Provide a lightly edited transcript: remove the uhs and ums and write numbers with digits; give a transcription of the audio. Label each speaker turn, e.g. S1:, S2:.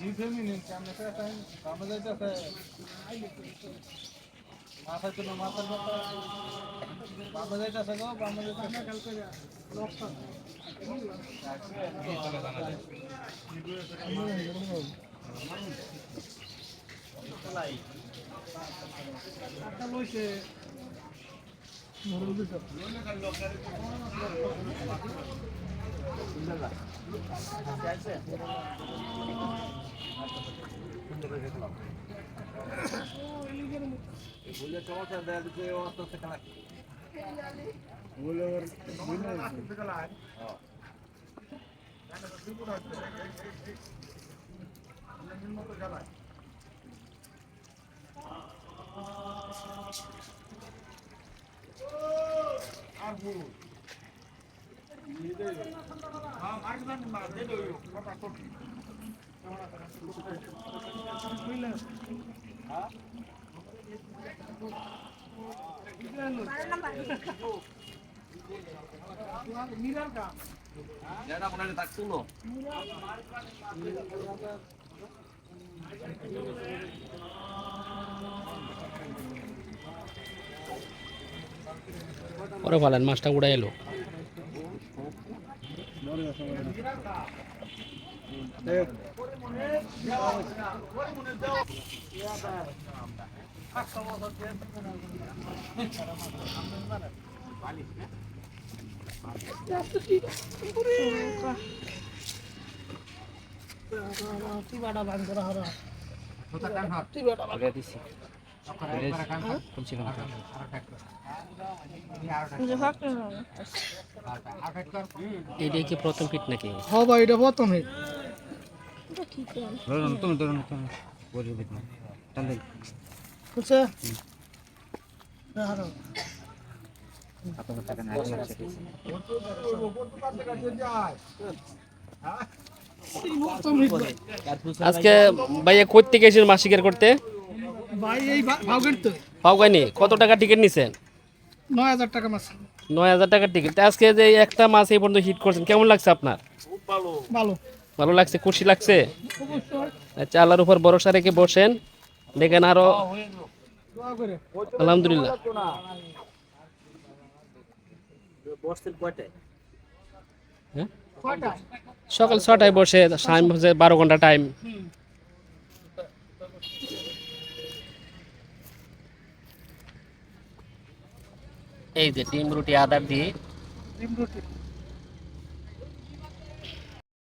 S1: ই feminine সামনে time সামনে যাইতেছে মাথা তো মাথার কথা বামে যাইতেছে গো বামে যাইতেছে কাল করে লক্ষ্য এই চলে জানা যায় চলাই আটা লইছে মরল দিছ লোনে কাল লোকারে সুন্দরলা আছে সুন্দর দেখলাম বলে চমৎকার দেয়া দিতে অবস্থা থেকে লাগছে বলে ওর বলে থেকে লাগে হ্যাঁ জানা তো সুন্দর আছে এই মতো জ্বালায় আর বল হ্যাঁ মার্কমান না দে দো কথা কত হ্যাঁ মিরার কা যেটা মনে তাক শুনো
S2: ওরে ভালেন মাছটা উড়ে এলো এইটাই কি প্রথম ফিট নাকি?
S1: হ্যাঁ ভাই এটা প্রথম হিট
S2: তুমি ধরুন বলি তাহলে
S1: বুঝছে
S2: আজকে ভাইয়া কই থেকে এসেছেন মাছ শিকার করতে?
S1: ভাই এই ভাগের তো
S2: পাওগাইনি কত টাকা টিকিট নিছেন?
S1: ৯,০০০ টাকা মাছ
S2: ৯,০০০ টাকার টিকিট। আজকে যে একটা মাছ এই পর্যন্ত হিট করছেন কেমন লাগছে আপনার?
S1: খুব ভালো ভালো
S2: ভালো লাগছে, খুশি লাগছে? আচ্ছা, আল্লাহর উপর ভরসা রেখে বসেন, দেখেন আরো আলহামদুলিল্লাহ। হ্যাঁ? সকাল ৬টায় বসে, টাইম হচ্ছে ১২ ঘন্টা টাইম। এই যে ডিম রুটি আদার দিয়ে
S1: ডিম রুটি